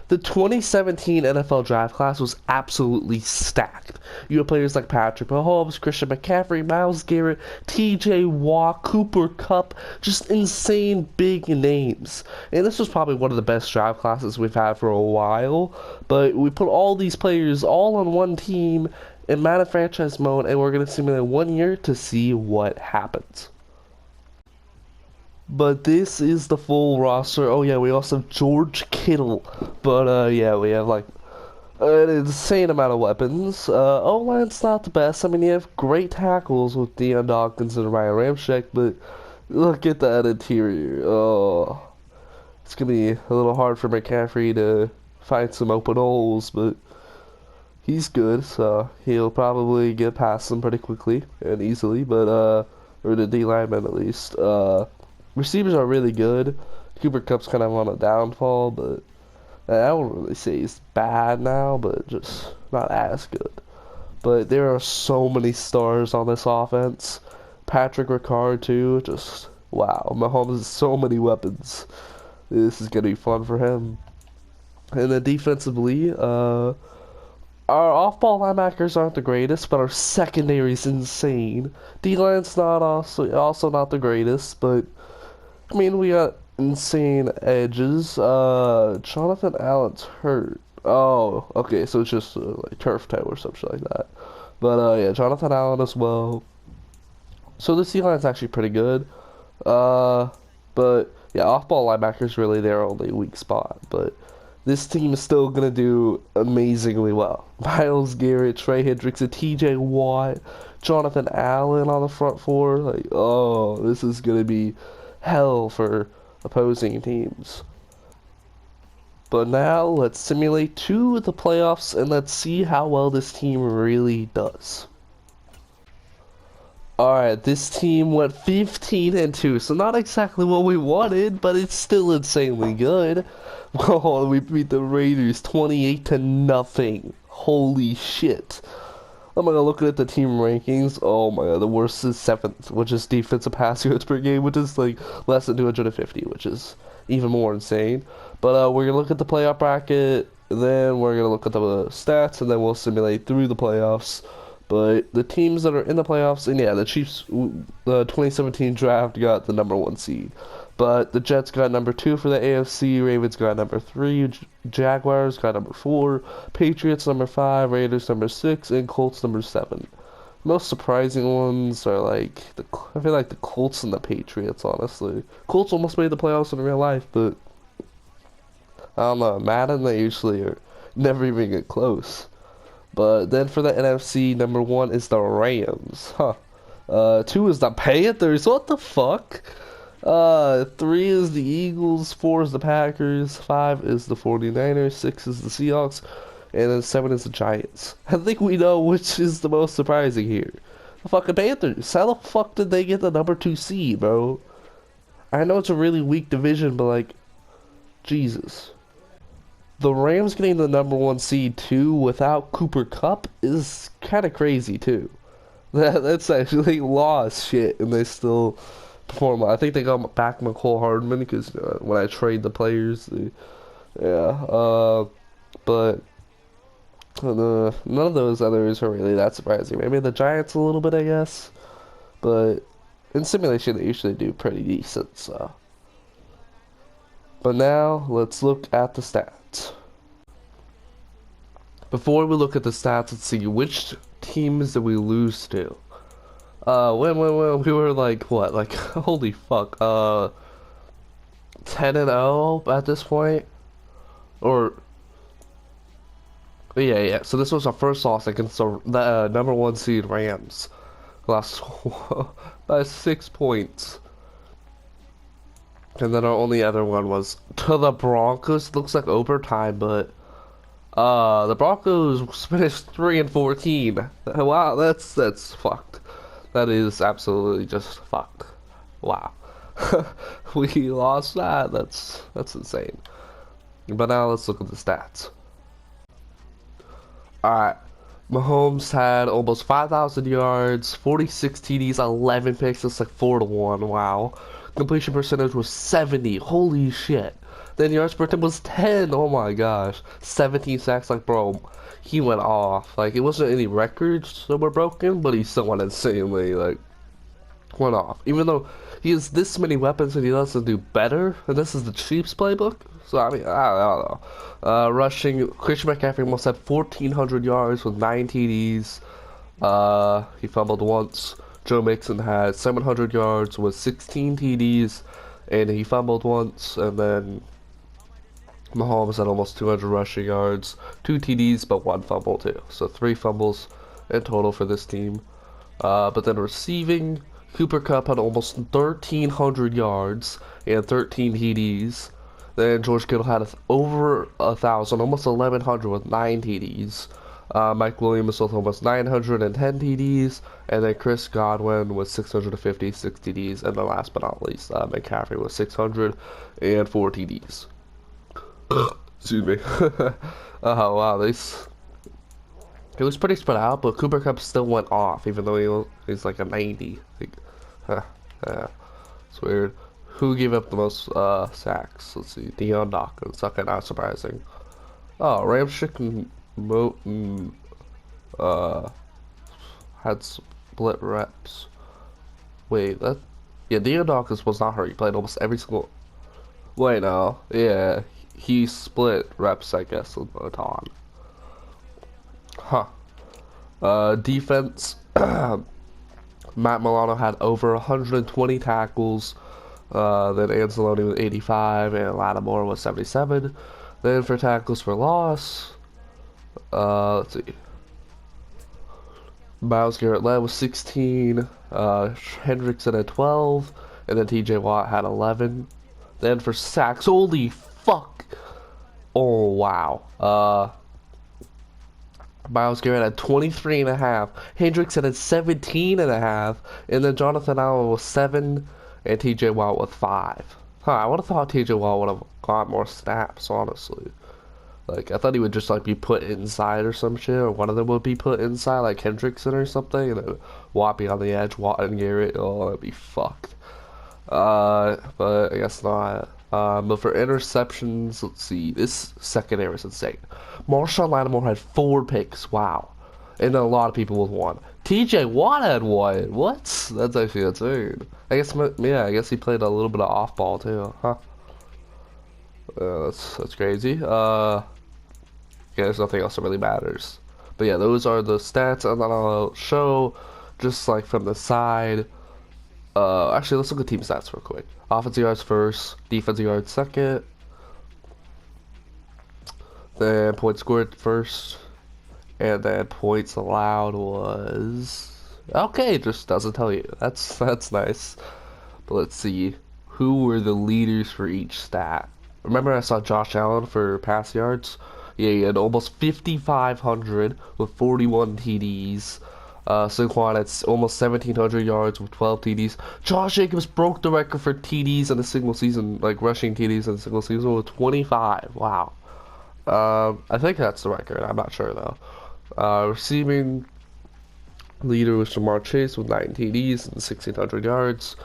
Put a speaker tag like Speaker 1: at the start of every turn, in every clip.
Speaker 1: The 2017 NFL draft class was absolutely stacked. You had players like Patrick Mahomes, Christian McCaffrey, Myles, Garrett, TJ Watt, Cooper, Kupp, just insane big names. And this was probably one of the best draft classes we've had for a while. But we put all these players all on one team in Madden franchise mode, and we're going to simulate 1 year to see what happens. But this is the full roster. Oh yeah, we also have George Kittle. But yeah, we have like an insane amount of weapons. O-line's not the best. I mean, you have great tackles with Deion Dawkins and Ryan Ramczyk, but look at that interior. Oh, it's gonna be a little hard for McCaffrey to find some open holes, but he's good, so he'll probably get past them pretty quickly and easily. But or the D lineman at least. Receivers are really good. Cooper Kupp's kind of on a downfall, but I wouldn't really say he's bad now, but just not as good. But there are so many stars on this offense. Patrick Ricard too, just wow. Mahomes has so many weapons. This is gonna be fun for him. And then defensively, our off-ball linebackers aren't the greatest, but our secondary is insane. D-line's not also not the greatest, but I mean, we got insane edges. Jonathan Allen's hurt. Oh, okay, so it's just like turf toe or something like that. But yeah, Jonathan Allen as well. So the C-line's actually pretty good. But yeah, off-ball linebackers really their only weak spot. But this team is still gonna do amazingly well. Myles, Garrett, Trey Hendrickson, TJ Watt, Jonathan Allen on the front four. Like, oh, this is gonna be hell for opposing teams. But now let's simulate to the playoffs and let's see how well this team really does. Alright, this team went 15-2, so not exactly what we wanted, but it's still insanely good. Oh, we beat the Raiders 28-0. Holy shit. Oh my god, looking at the team rankings, oh my god, the worst is 7th, which is defensive pass yards per game, which is like less than 250, which is even more insane. But we're gonna look at the playoff bracket, then we're gonna look at the stats, and then we'll simulate through the playoffs. But the teams that are in the playoffs, and yeah, the Chiefs, the 2017 draft got the #1 seed. But the Jets got #2 for the AFC, Ravens got #3, Jaguars got #4, Patriots #5, Raiders #6, and Colts #7. Most surprising ones are like, I feel like the Colts and the Patriots, honestly. Colts almost made the playoffs in real life, but I don't know, Madden, they usually are never even get close. But then for the NFC, #1 is the Rams. 2 is the Panthers, what the fuck? 3 is the Eagles, 4 is the Packers, 5 is the 49ers, 6 is the Seahawks, and then 7 is the Giants. I think we know which is the most surprising here. The fucking Panthers. How the fuck did they get the #2 seed, bro? I know it's a really weak division, but like, Jesus. The Rams getting the #1 seed too without Cooper Kupp is kind of crazy too. That's actually lost shit, and they still perform well. I think they got back McCole Hardman because when I trade the players, yeah. But none of those others are really that surprising. Maybe the Giants a little bit, I guess. But in simulation, they usually do pretty decent. So. But now let's look at the stats. Before we look at the stats, let's see which teams did we lose to. When we were like what, like holy fuck, 10-0 at this point, or yeah. So this was our first loss against the #1 seed Rams, lost by 6 points, and then our only other one was to the Broncos. Looks like overtime, but the Broncos finished 3-14. Wow, that's fucked. That is absolutely just fucked. Wow. We lost that. That's insane. But now let's look at the stats. Alright. Mahomes had almost 5,000 yards, 46 TDs, 11 picks. It's like 4-1. Wow. Completion percentage was 70. Holy shit. Then yards per attempt was 10. Oh my gosh. 17 sacks. Like, bro, he went off. Like, it wasn't any records that were broken, but he still went insanely, like, went off. Even though he has this many weapons and he doesn't do better, and this is the Chiefs playbook. So, I mean, I don't know. Rushing, Christian McCaffrey almost had 1,400 yards with 9 TDs. He fumbled once. Joe Mixon had 700 yards with 16 TDs, and he fumbled once. And then Mahomes had almost 200 rushing yards, 2 TDs, but 1 fumble too. So 3 fumbles in total for this team. But then receiving, Cooper Kupp had almost 1,300 yards and 13 TDs. Then George Kittle had over 1,000, almost 1,100 with 9 TDs. Mike Williams with almost 910 TDs, and then Chris Godwin with 656 TDs, and then last but not least, McCaffrey with 604 TDs. Excuse me. Oh wow, it was pretty spread out, but Cooper Kupp still went off, even though he's like a 90. Like, it's weird. Who gave up the most sacks? Let's see, Deion Dawkins. Okay, not surprising. Oh, Ramchick and Moten had split reps. Wait, yeah, Deion Dawkins was not hurt. He played almost every single. Wait, no, yeah, he split reps, I guess, with Moton. Huh. Defense. Matt Milano had over 120 tackles. Then Anzalone with 85, and Lattimore with 77. Then for tackles for loss, let's see. Myles Garrett led with 16. Hendrickson had 12, and then T.J. Watt had 11. Then for sacks, holy fuck! Oh wow. Myles Garrett had 23 and a half. Hendrickson had 17 and a half, and then Jonathan Allen was 7, and T.J. Watt with 5. Huh, I would have thought T.J. Watt would have got more snaps, honestly. Like, I thought he would just, like, be put inside or some shit, or one of them would be put inside, like Hendrickson or something, and then Watt be on the edge, Watt and Garrett, oh, that'd be fucked. But I guess not. But for interceptions, let's see, this secondary is insane. Marshawn Lattimore had 4 picks, wow. And then a lot of people with 1. TJ Watt had 1, what? That's actually insane. I guess, yeah, I guess he played a little bit of off-ball too, huh? That's crazy. Yeah, there's nothing else that really matters. But yeah, those are the stats, and then I'll show, just like from the side. Actually, let's look at team stats real quick. Offensive yards first, defensive yards second, then points scored first, and then points allowed was okay. It just doesn't tell you. That's nice. But let's see who were the leaders for each stat. Remember, I saw Josh Allen for pass yards. Yeah, he had almost 5,500 with 41 TDs. Saquon had almost 1,700 yards with 12 TDs. Josh Jacobs broke the record for TDs in a single season, like rushing TDs in a single season with 25. Wow. I think that's the record. I'm not sure though. Receiving leader was Jamar Chase with 9 TDs and 1,600 yards.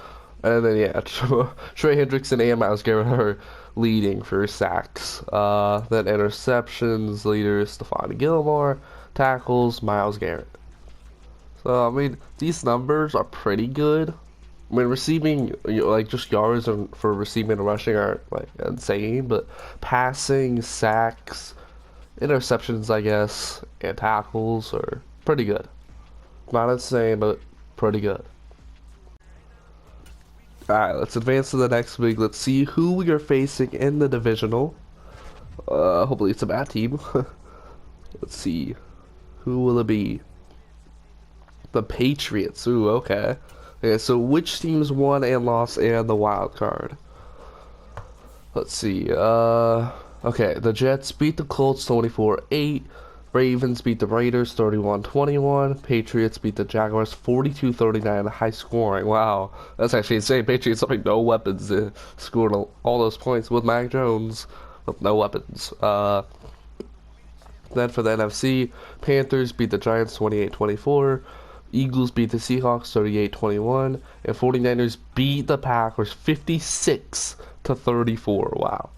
Speaker 1: And then yeah, Trey Hendrickson and Myles Garrett are leading for sacks. Then interceptions leader is Stephon Gilmore. Tackles Myles Garrett. So I mean, these numbers are pretty good. I mean, receiving, like just yards for receiving and rushing are like insane, but passing, sacks, interceptions, I guess, and tackles are pretty good. Not insane, but pretty good. Alright, let's advance to the next week. Let's see who we are facing in the divisional. Hopefully it's a bad team. Let's see. Who will it be? The Patriots. Ooh, okay. Okay, so which teams won and lost and the wild card? Let's see. Okay, the Jets beat the Colts 24-8. Ravens beat the Raiders 31-21. Patriots beat the Jaguars 42-39. High scoring. Wow, that's actually insane. Patriots having no weapons scored all those points with Mac Jones with no weapons. Then for the NFC, Panthers beat the Giants 28-24. Eagles beat the Seahawks 38-21. And 49ers beat the Packers 56-34. Wow.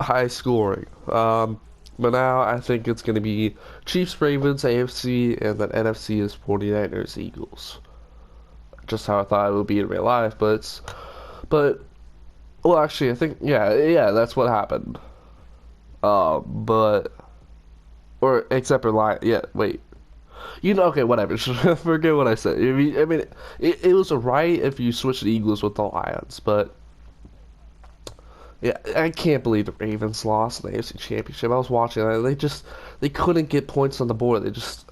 Speaker 1: high scoring. But now I think it's going to be Chiefs, Ravens, AFC, and then NFC is 49ers, Eagles. Just how I thought it would be in real life, but well, actually, I think yeah, that's what happened. But or except for line, yeah, wait. Okay, whatever. Forget what I said. I mean, it was right if you switched the Eagles with the Lions, but yeah, I can't believe the Ravens lost in the AFC Championship. I was watching it. They couldn't get points on the board. They just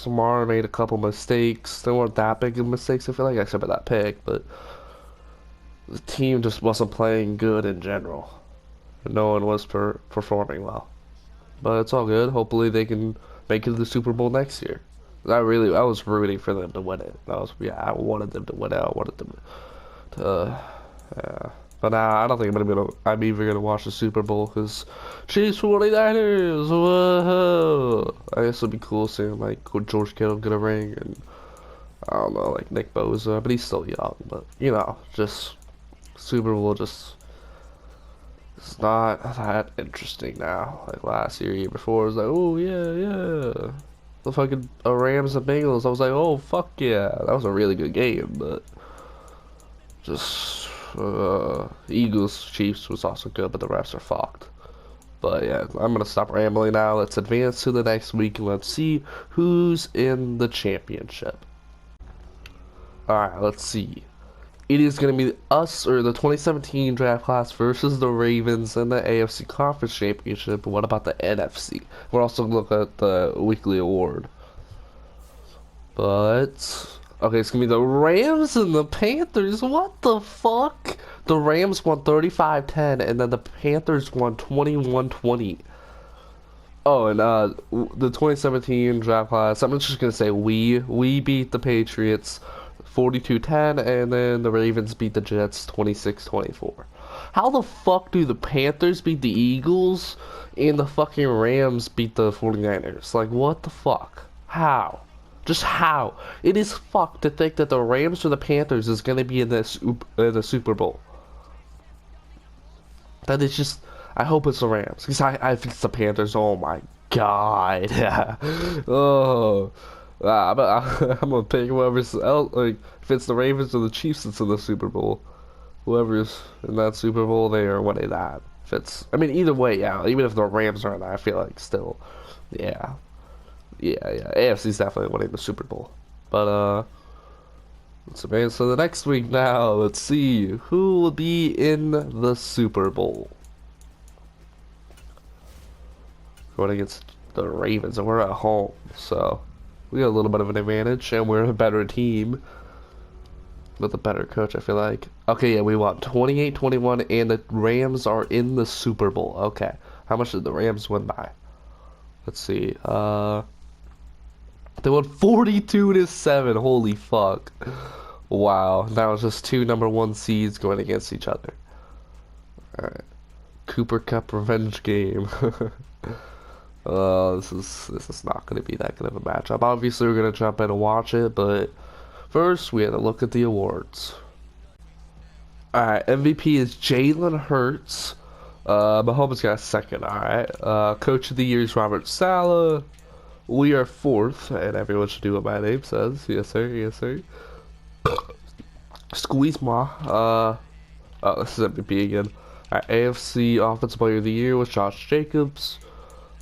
Speaker 1: Lamar made a couple mistakes. They weren't that big of mistakes, I feel like, except for that pick, but the team just wasn't playing good in general. No one was performing well. But it's all good. Hopefully they can make it to the Super Bowl next year. I was rooting for them to win it. I wanted them to win it. I wanted them yeah. But I don't think I'm even gonna watch the Super Bowl because Chiefs 49ers. Whoa! I guess it'd be cool seeing like George Kittle get a ring and I don't know, like Nick Bosa, but he's still young. But just Super Bowl just it's not that interesting now. Like last year before, it was like, oh yeah. The fucking Rams and Bengals. I was like, oh fuck yeah, that was a really good game. But just Eagles Chiefs was also good, but the refs are fucked. But yeah, I'm gonna stop rambling now. Let's advance to the next week and let's see who's in the championship. Alright, let's see. It is going to be us, or the 2017 draft class versus the Ravens in the AFC Conference Championship. But what about the NFC? We're also going to look at the weekly award. But, okay, it's going to be the Rams and the Panthers. What the fuck? The Rams won 35-10, and then the Panthers won 21-20. Oh, and the 2017 draft class, I'm just going to say we beat the Patriots 42-10, and then the Ravens beat the Jets 26-24. How the fuck do the Panthers beat the Eagles and the fucking Rams beat the 49ers? Like, what the fuck? How? Just how? It is fucked to think that the Rams or the Panthers is gonna be in the Super Bowl. That is just... I hope it's the Rams. Because I think it's the Panthers. Oh my god. Oh... I'm gonna pick whoever's else. Like, if it's the Ravens or the Chiefs that's in the Super Bowl, whoever's in that Super Bowl, they are winning that. If it's, I mean, either way, yeah. Even if the Rams are in that, I feel like still, yeah. AFC's definitely winning the Super Bowl. But let's advance to the next week now. Let's see who will be in the Super Bowl. Going against the Ravens, and we're at home, so. We got a little bit of an advantage, and we're a better team with a better coach, I feel like. Okay, yeah, we won 28-21, and the Rams are in the Super Bowl. Okay, how much did the Rams win by? Let's see. They won 42-7. Holy fuck! Wow, now it's just two #1 seeds going against each other. All right, Cooper Kupp revenge game. This is not going to be that good of a matchup. Obviously, we're going to jump in and watch it, but first, we had to look at the awards. Alright, MVP is Jalen Hurts. Mahomes got second, alright. Coach of the Year is Robert Saleh. We are fourth, and everyone should do what my name says. Yes, sir. Squeeze ma. Oh, this is MVP again. Alright, AFC Offensive Player of the Year was Josh Jacobs.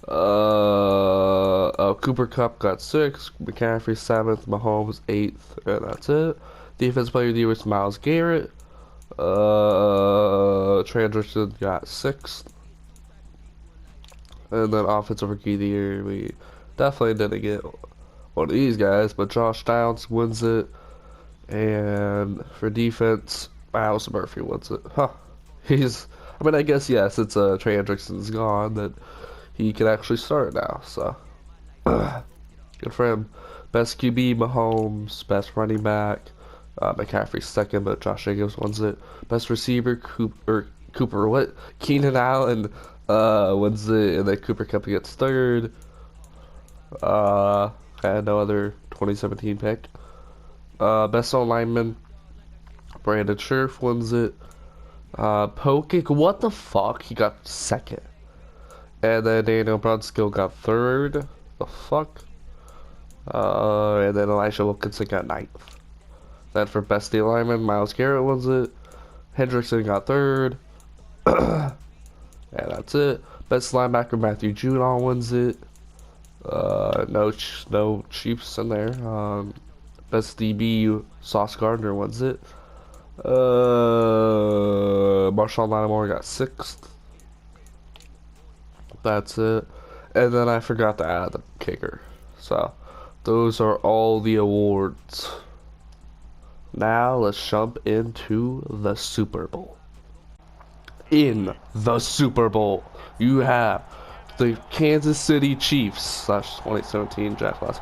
Speaker 1: Cooper Kupp got 6th, McCaffrey 7th, Mahomes 8th, and that's it. Defensive Player of the Year was Myles Garrett. Tre'Davious got 6th. And then Offensive Rookie of the Year, we definitely didn't get one of these guys, but Josh Downs wins it. And for defense, Myles Murphy wins it. Huh. I mean, I guess, yes, it's Tre'Davious gone, that he can actually start now, so good for him. Best QB, Mahomes. Best running back, McCaffrey second, but Josh Jacobs wins it. Best receiver, Keenan Allen wins it, and then Cooper Kupp gets third. I had no other 2017 pick. Best lineman, Brandon Scherf wins it. Poking, what the fuck? He got second. And then Daniel Brunskill got third. The fuck? And then Elisha Wilkinson got ninth. Then for best D lineman, Myles Garrett wins it. Hendrickson got third. And that's it. Best linebacker, Matthew Judon wins it. No Chiefs in there. Best DB, Sauce Gardner wins it. Marshawn Lattimore got sixth. That's it. And then I forgot to add the kicker. So, those are all the awards. Now, let's jump into the Super Bowl. In the Super Bowl, you have the Kansas City Chiefs / 2017 draft class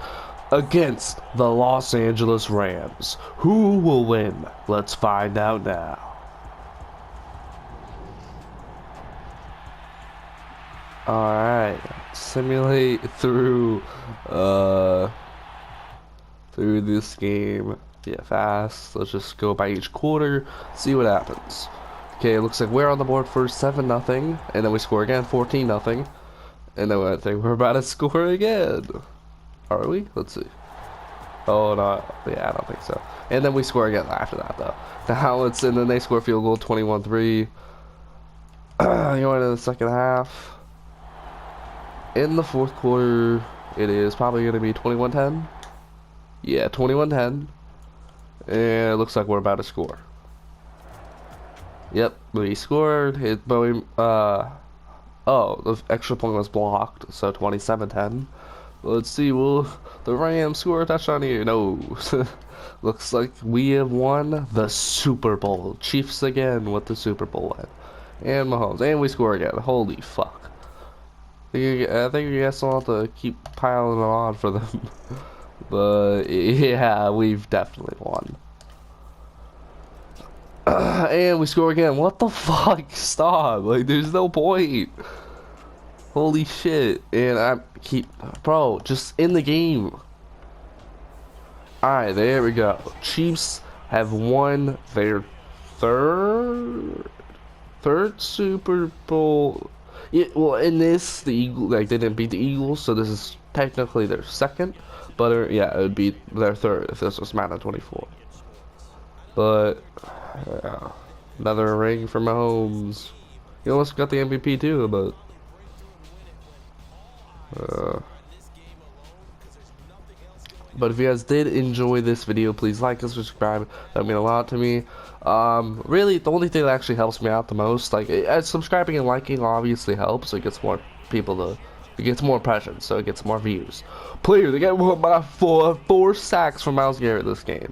Speaker 1: against the Los Angeles Rams. Who will win? Let's find out now. Alright, simulate through this game. Yeah, fast. Let's just go by each quarter, see what happens. Okay, it looks like we're on the board for 7-0, and then we score again, 14-0, and then I think we're about to score again. Are we? Let's see. Oh no, yeah, I don't think so. And then we score again after that though. And then they score field goal, 21-3. Going into the second half. In the fourth quarter, it is probably going to be 21-10. Yeah, 21-10. And it looks like we're about to score. Yep, we scored. But we, oh, the extra point was blocked, so 27-10. Let's see, will the Rams score a touchdown here? No. Looks like we have won the Super Bowl. Chiefs again with the Super Bowl win. And Mahomes. And we score again. Holy fuck. I think you guys will have to keep piling it on for them. But yeah, we've definitely won. And we score again. What the fuck? Stop. Like, there's no point. Holy shit. And I keep... Bro, just in the game. Alright, there we go. Chiefs have won their third Super Bowl. Yeah, well, in this, the Eagles, like, they didn't beat the Eagles, so this is technically their second. But, yeah, it would be their third if this was Madden 24. But, yeah, another ring for Mahomes. He almost got the MVP too, but... But if you guys did enjoy this video, please like and subscribe. That would mean a lot to me. Really, the only thing that actually helps me out the most, like, subscribing and liking obviously helps. It gets more people to, it gets more impressions, so it gets more views. Player, they got my four sacks from Myles Garrett this game.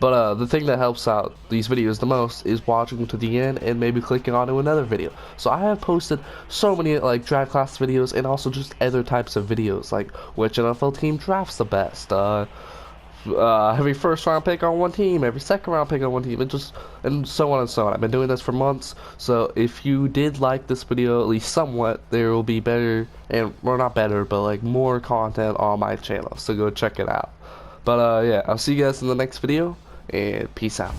Speaker 1: But the thing that helps out these videos the most is watching to the end and maybe clicking onto another video. So I have posted so many like draft class videos and also just other types of videos, like which NFL team drafts the best, every first round pick on one team, every second round pick on one team, and so on and so on. I've been doing this for months, so if you did like this video at least somewhat, there will be better, and well, not better, but like more content on my channel, so go check it out. But yeah, I'll see you guys in the next video, and peace out.